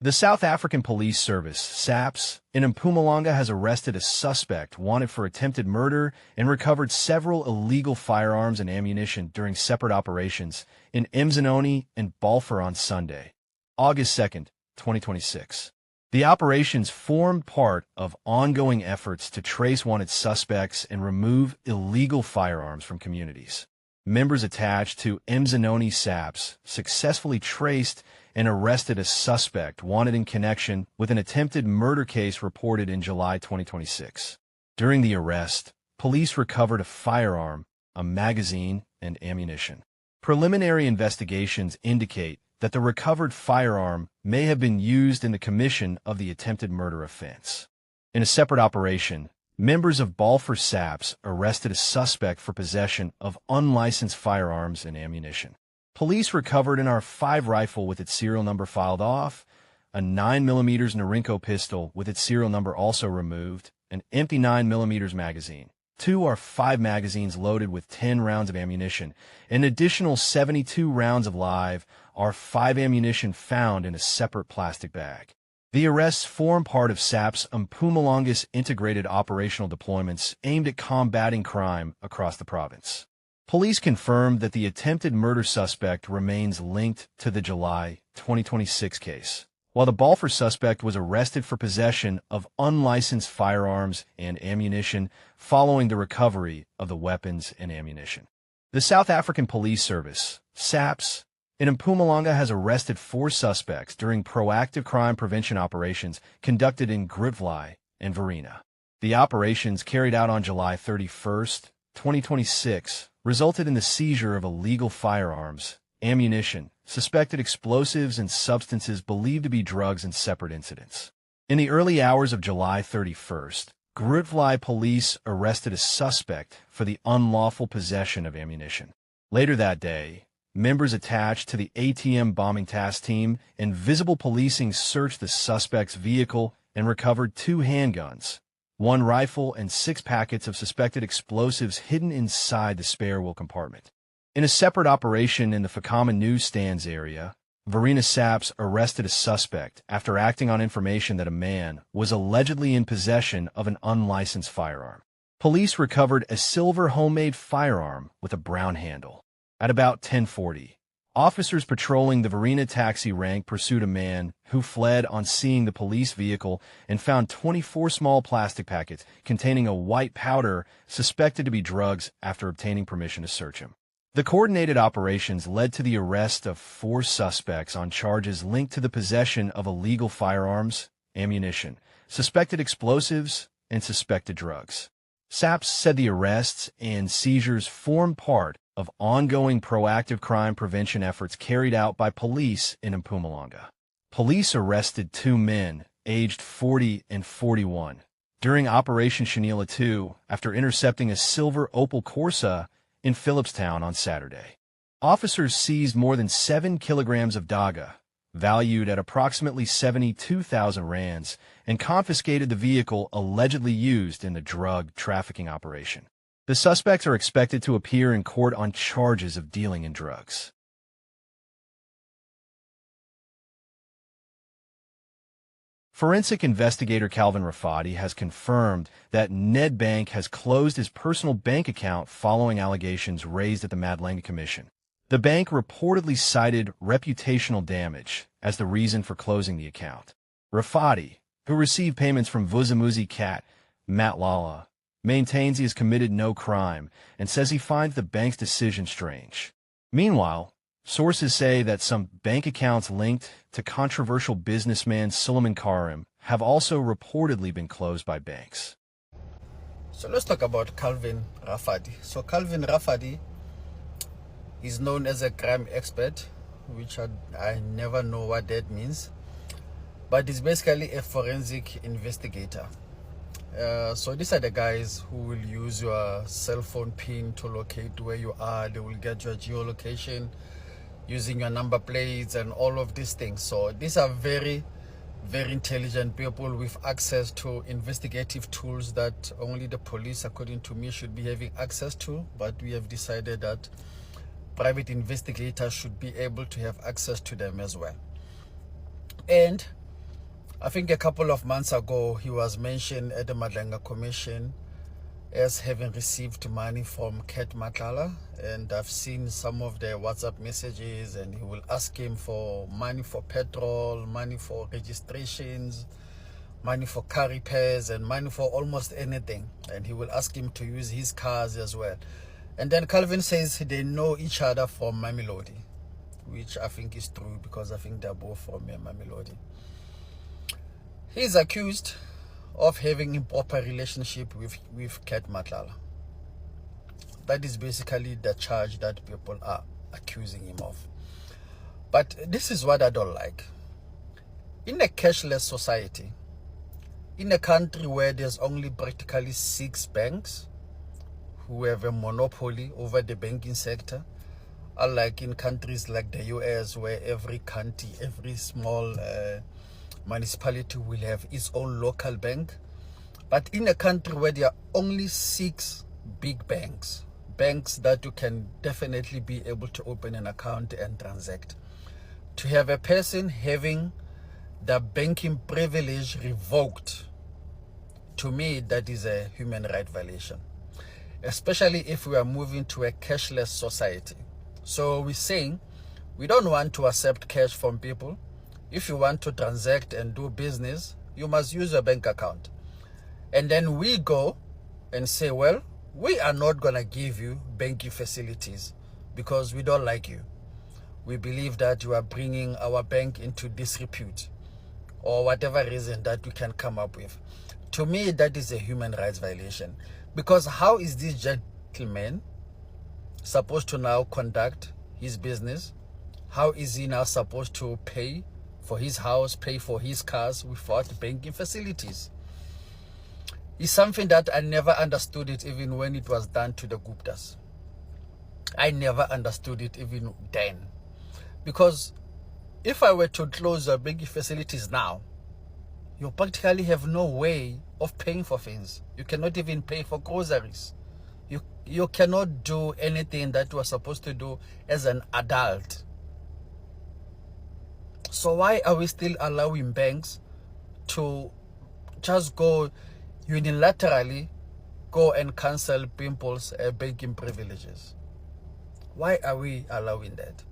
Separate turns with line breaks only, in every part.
The South African Police Service, SAPS, in Mpumalanga has arrested a suspect wanted for attempted murder and recovered several illegal firearms and ammunition during separate operations in Mzanoni and Balfour on Sunday, August 2, 2026. The operations formed part of ongoing efforts to trace wanted suspects and remove illegal firearms from communities. Members attached to Mzanoni SAPS successfully traced and arrested a suspect wanted in connection with an attempted murder case reported in July 2026. During the arrest, police recovered a firearm, a magazine, and ammunition. Preliminary investigations indicate that the recovered firearm may have been used in the commission of the attempted murder offense. In a separate operation, members of Balfour SAPS arrested a suspect for possession of unlicensed firearms and ammunition. Police recovered an R5 rifle with its serial number filed off, a 9mm Norinco pistol with its serial number also removed, an empty 9mm magazine, 2 R5 magazines loaded with 10 rounds of ammunition, an additional 72 rounds of live R5 ammunition found in a separate plastic bag. The arrests form part of SAP's Mpumalanga's integrated operational deployments aimed at combating crime across the province. Police confirmed that the attempted murder suspect remains linked to the July 2026 case, while the Balfour suspect was arrested for possession of unlicensed firearms and ammunition following the recovery of the weapons and ammunition. The South African Police Service, SAPS, in Mpumalanga has arrested 4 suspects during proactive crime prevention operations conducted in Grootvlei and Verena. The operations carried out on July 31, 2026, resulted in the seizure of illegal firearms, ammunition, suspected explosives, and substances believed to be drugs in separate incidents. In the early hours of July 31st, Grootvlei police arrested a suspect for the unlawful possession of ammunition. Later that day, members attached to the ATM bombing task team and visible policing searched the suspect's vehicle and recovered 2 handguns, 1 rifle, and 6 packets of suspected explosives hidden inside the spare wheel compartment. In a separate operation in the Fakama newsstands area, Verena SAPS arrested a suspect after acting on information that a man was allegedly in possession of an unlicensed firearm. Police recovered a silver homemade firearm with a brown handle. At about 10:40, officers patrolling the Verena taxi rank pursued a man who fled on seeing the police vehicle and found 24 small plastic packets containing a white powder suspected to be drugs after obtaining permission to search him. The coordinated operations led to the arrest of 4 suspects on charges linked to the possession of illegal firearms, ammunition, suspected explosives, and suspected drugs. SAPS said the arrests and seizures form part of ongoing proactive crime prevention efforts carried out by police in Mpumalanga. Police arrested 2 men, aged 40 and 41, during Operation Shanila 2 after intercepting a silver Opel Corsa in Phillipstown on Saturday. Officers seized more than 7 kilograms of daga, valued at approximately 72,000 rands, and confiscated the vehicle allegedly used in the drug trafficking operation. The suspects are expected to appear in court on charges of dealing in drugs. Forensic investigator Calvin Rafadi has confirmed that Nedbank has closed his personal bank account following allegations raised at the Mpumalanga Commission. The bank reportedly cited reputational damage as the reason for closing the account. Rafadi, who received payments from Vuzamuzi Cat, Matt Lala, maintains he has committed no crime and says he finds the bank's decision strange. Meanwhile, sources say that some bank accounts linked to controversial businessman Suleiman Karim have also reportedly been closed by banks.
So let's talk about Calvin Rafadi. So Calvin Rafadi is known as a crime expert, which I never know what that means, but he's basically a forensic investigator. So these are the guys who will use your cell phone pin to locate where you are. They will get your geolocation using your number plates and all of these things. So these are very, very intelligent people with access to investigative tools that only the police, according to me, should be having access to. But we have decided that private investigators should be able to have access to them as well. And I think a couple of months ago, he was mentioned at the Mpumalanga Commission as having received money from Ket Matlala, and I've seen some of the WhatsApp messages, and he will ask him for money for petrol, money for registrations, money for car repairs, and money for almost anything, and he will ask him to use his cars as well. And then Calvin says they know each other from Mamelodi, which I think is true, because I think they're both from Mamelodi. He's accused of having improper relationship with Ket Matlala. That is basically the charge that people are accusing him of. But this is what I don't like. In a cashless society, in a country where there's only practically 6 banks who have a monopoly over the banking sector, unlike in countries like the US, where every county, every small municipality will have its own local bank. But in a country where there are only 6 big banks, banks that you can definitely be able to open an account and transact, to have a person having the banking privilege revoked, to me, that is a human right violation, especially if we are moving to a cashless society. So we're saying we don't want to accept cash from people. If you want to transact and do business, you must use a bank account. And then we go and say, well, we are not going to give you banking facilities because we don't like you. We believe that you are bringing our bank into disrepute, or whatever reason that we can come up with. To me, that is a human rights violation. Because how is this gentleman supposed to now conduct his business? How is he now supposed to pay for his house, pay for his cars without banking facilities? It's something that I never understood it even when it was done to the Guptas. I never understood it even then. Because if I were to close your banking facilities now, you practically have no way of paying for things. You cannot even pay for groceries. You cannot do anything that you are supposed to do as an adult. So why are we still allowing banks to just go unilaterally go and cancel people's banking privileges? Why are we allowing that?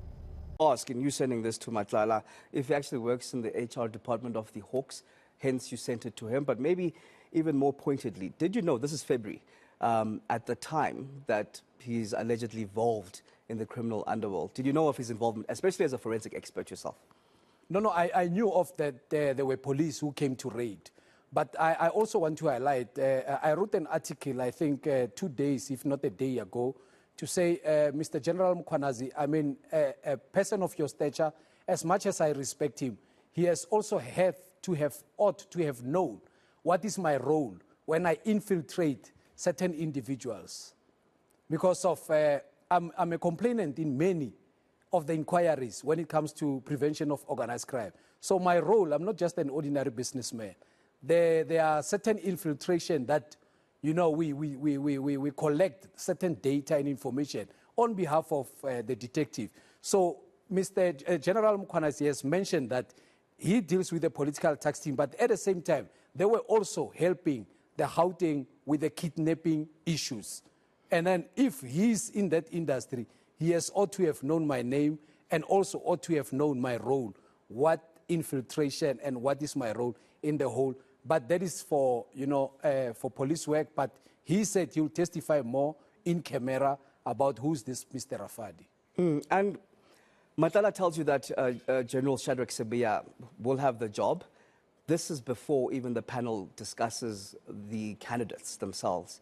Ask, and you sending this to Matlala, if he actually works in the HR department of the Hawks, hence you sent it to him. But maybe even more pointedly, did you know, this is February, at the time that he's allegedly involved in the criminal underworld, did you know of his involvement, especially as a forensic expert yourself?
No, I knew of that there were police who came to raid. But I also want to highlight, I wrote an article, I think 2 days, if not a day ago, to say, Mr. General Mkhwanazi, I mean, a person of your stature, as much as I respect him, he has also ought to have known what is my role when I infiltrate certain individuals. Because of, I'm a complainant in many of the inquiries when it comes to prevention of organized crime. So my role, I'm not just an ordinary businessman. There are certain infiltration that, you know, we collect certain data and information on behalf of the detective. So Mr. General Mkhwanazi has mentioned that he deals with the political tax team, but at the same time, they were also helping the Gauteng with the kidnapping issues. And then if he's in that industry, he has ought to have known my name and also ought to have known my role, what infiltration and what is my role in the whole. But that is for, you know, for police work. But he said he'll testify more in camera about who's this Mr. Rafadi.
And Matlala tells you that General Shadrack Sibiya will have the job. This is before even the panel discusses the candidates themselves.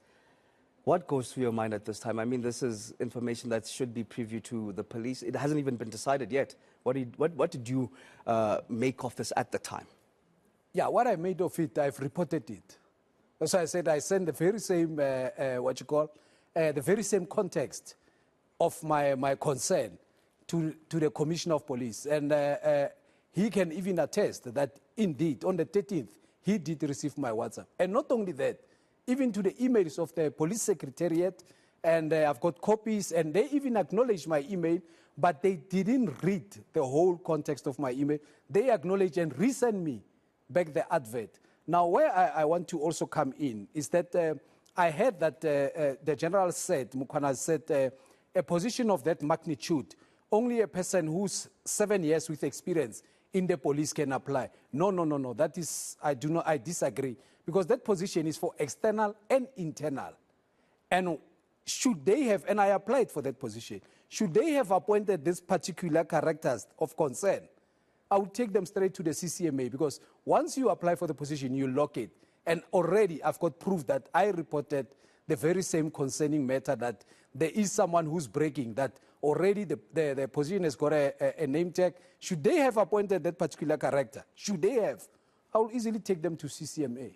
What goes through your mind at this time? I mean, this is information that should be previewed to the police. It hasn't even been decided yet. What did you make of this at the time?
Yeah, what I made of it, I've reported it. That's why I said I sent the very same, the very same context of my concern to the Commissioner of Police. And he can even attest that indeed, on the 13th, he did receive my WhatsApp. And not only that, even to the emails of the police secretariat, and I've got copies, and they even acknowledged my email, but they didn't read the whole context of my email. They acknowledged and resent me back the advert. Now, where I want to also come in is that I heard that the general said, Mukwana said, a position of that magnitude, only a person who's 7 years with experience in the police can apply. No. That is, I disagree. Because that position is for external and internal. And should they have, and I applied for that position, should they have appointed these particular characters of concern, I would take them straight to the CCMA, because once you apply for the position, you lock it. And already I've got proof that I reported the very same concerning matter, that there is someone who's breaking, that already the position has got a name tag. Should they have appointed that particular character? Should they have? I will easily take them to CCMA.